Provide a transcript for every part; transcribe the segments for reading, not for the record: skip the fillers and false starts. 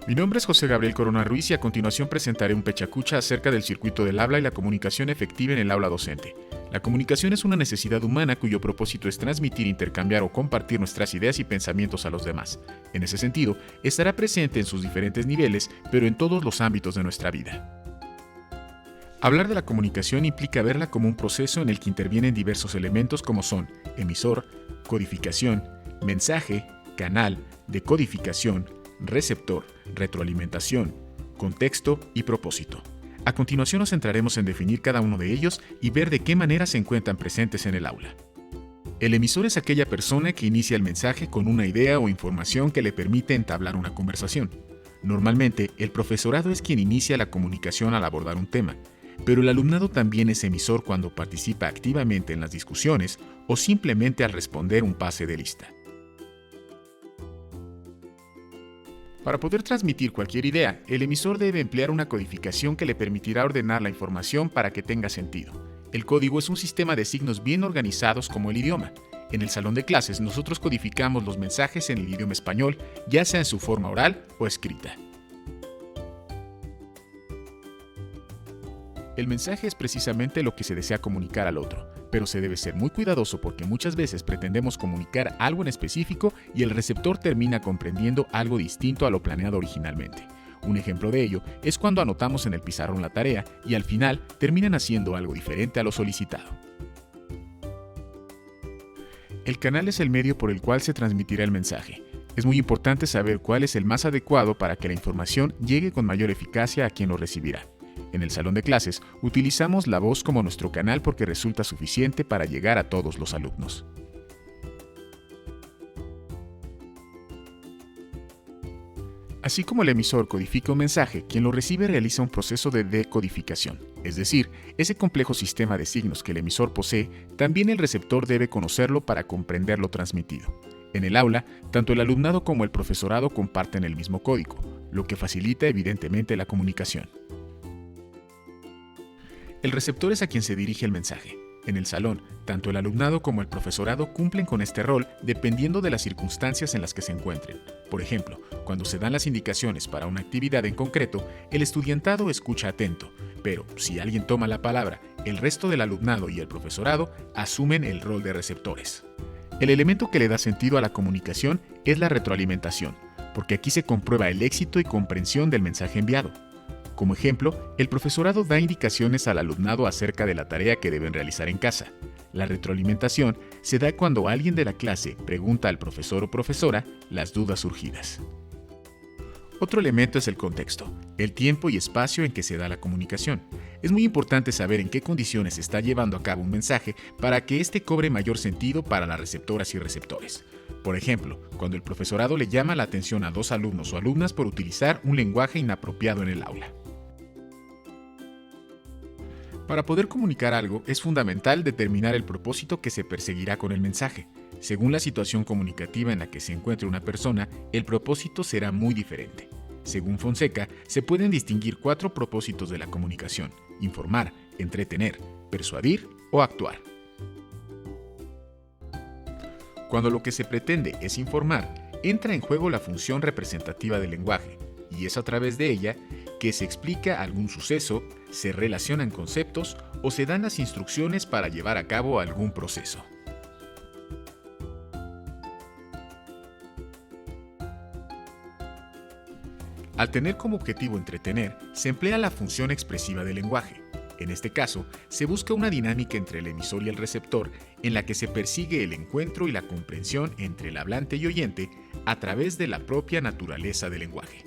Mi nombre es José Gabriel Corona Ruiz y a continuación presentaré un pechacucha acerca del circuito del habla y la comunicación efectiva en el aula docente. La comunicación es una necesidad humana cuyo propósito es transmitir, intercambiar o compartir nuestras ideas y pensamientos a los demás. En ese sentido, estará presente en sus diferentes niveles, pero en todos los ámbitos de nuestra vida. Hablar de la comunicación implica verla como un proceso en el que intervienen diversos elementos como son emisor, codificación, mensaje, canal, decodificación, receptor, retroalimentación, contexto y propósito. A continuación nos centraremos en definir cada uno de ellos y ver de qué manera se encuentran presentes en el aula. El emisor es aquella persona que inicia el mensaje con una idea o información que le permite entablar una conversación. Normalmente, el profesorado es quien inicia la comunicación al abordar un tema, pero el alumnado también es emisor cuando participa activamente en las discusiones o simplemente al responder un pase de lista. Para poder transmitir cualquier idea, el emisor debe emplear una codificación que le permitirá ordenar la información para que tenga sentido. El código es un sistema de signos bien organizados como el idioma. En el salón de clases nosotros codificamos los mensajes en el idioma español, ya sea en su forma oral o escrita. El mensaje es precisamente lo que se desea comunicar al otro, pero se debe ser muy cuidadoso porque muchas veces pretendemos comunicar algo en específico y el receptor termina comprendiendo algo distinto a lo planeado originalmente. Un ejemplo de ello es cuando anotamos en el pizarrón la tarea y al final terminan haciendo algo diferente a lo solicitado. El canal es el medio por el cual se transmitirá el mensaje. Es muy importante saber cuál es el más adecuado para que la información llegue con mayor eficacia a quien lo recibirá. En el salón de clases, utilizamos la voz como nuestro canal porque resulta suficiente para llegar a todos los alumnos. Así como el emisor codifica un mensaje, quien lo recibe realiza un proceso de decodificación, es decir, ese complejo sistema de signos que el emisor posee, también el receptor debe conocerlo para comprender lo transmitido. En el aula, tanto el alumnado como el profesorado comparten el mismo código, lo que facilita evidentemente la comunicación. El receptor es a quien se dirige el mensaje. En el salón, tanto el alumnado como el profesorado cumplen con este rol dependiendo de las circunstancias en las que se encuentren. Por ejemplo, cuando se dan las indicaciones para una actividad en concreto, el estudiantado escucha atento, pero si alguien toma la palabra, el resto del alumnado y el profesorado asumen el rol de receptores. El elemento que le da sentido a la comunicación es la retroalimentación, porque aquí se comprueba el éxito y comprensión del mensaje enviado. Como ejemplo, el profesorado da indicaciones al alumnado acerca de la tarea que deben realizar en casa. La retroalimentación se da cuando alguien de la clase pregunta al profesor o profesora las dudas surgidas. Otro elemento es el contexto, el tiempo y espacio en que se da la comunicación. Es muy importante saber en qué condiciones se está llevando a cabo un mensaje para que éste cobre mayor sentido para las receptoras y receptores. Por ejemplo, cuando el profesorado le llama la atención a dos alumnos o alumnas por utilizar un lenguaje inapropiado en el aula. Para poder comunicar algo, es fundamental determinar el propósito que se perseguirá con el mensaje. Según la situación comunicativa en la que se encuentre una persona, el propósito será muy diferente. Según Fonseca, se pueden distinguir 4 propósitos de la comunicación: informar, entretener, persuadir o actuar. Cuando lo que se pretende es informar, entra en juego la función representativa del lenguaje, y es a través de ella que se explica algún suceso, se relacionan conceptos o se dan las instrucciones para llevar a cabo algún proceso. Al tener como objetivo entretener, se emplea la función expresiva del lenguaje. En este caso, se busca una dinámica entre el emisor y el receptor en la que se persigue el encuentro y la comprensión entre el hablante y oyente a través de la propia naturaleza del lenguaje.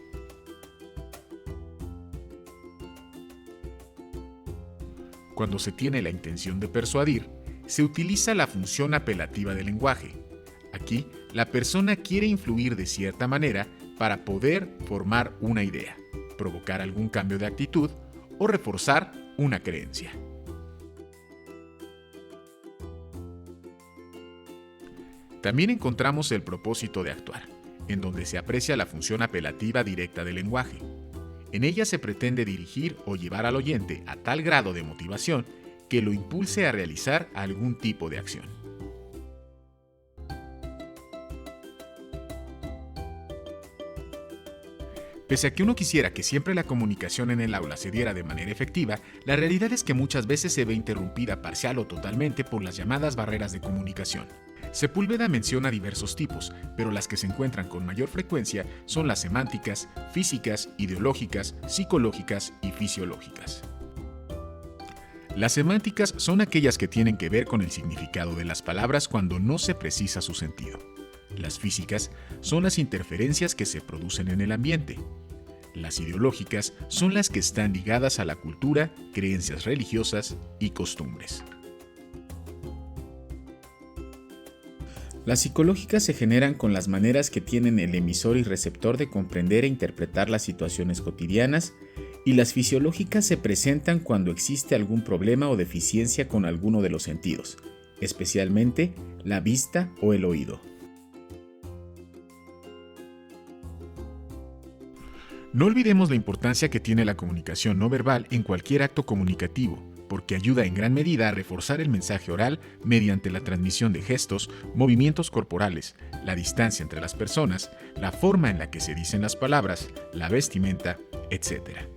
Cuando se tiene la intención de persuadir, se utiliza la función apelativa del lenguaje. Aquí, la persona quiere influir de cierta manera para poder formar una idea, provocar algún cambio de actitud o reforzar una creencia. También encontramos el propósito de actuar, en donde se aprecia la función apelativa directa del lenguaje. En ella se pretende dirigir o llevar al oyente a tal grado de motivación que lo impulse a realizar algún tipo de acción. Pese a que uno quisiera que siempre la comunicación en el aula se diera de manera efectiva, la realidad es que muchas veces se ve interrumpida parcial o totalmente por las llamadas barreras de comunicación. Sepúlveda menciona diversos tipos, pero las que se encuentran con mayor frecuencia son las semánticas, físicas, ideológicas, psicológicas y fisiológicas. Las semánticas son aquellas que tienen que ver con el significado de las palabras cuando no se precisa su sentido. Las físicas son las interferencias que se producen en el ambiente. Las ideológicas son las que están ligadas a la cultura, creencias religiosas y costumbres. Las psicológicas se generan con las maneras que tienen el emisor y receptor de comprender e interpretar las situaciones cotidianas, y las fisiológicas se presentan cuando existe algún problema o deficiencia con alguno de los sentidos, especialmente la vista o el oído. No olvidemos la importancia que tiene la comunicación no verbal en cualquier acto comunicativo, porque ayuda en gran medida a reforzar el mensaje oral mediante la transmisión de gestos, movimientos corporales, la distancia entre las personas, la forma en la que se dicen las palabras, la vestimenta, etc.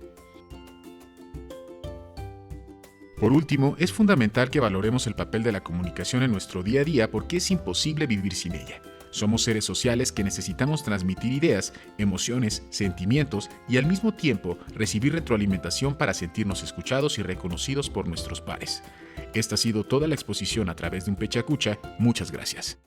Por último, es fundamental que valoremos el papel de la comunicación en nuestro día a día porque es imposible vivir sin ella. Somos seres sociales que necesitamos transmitir ideas, emociones, sentimientos y al mismo tiempo recibir retroalimentación para sentirnos escuchados y reconocidos por nuestros pares. Esta ha sido toda la exposición a través de un Pechacucha. Muchas gracias.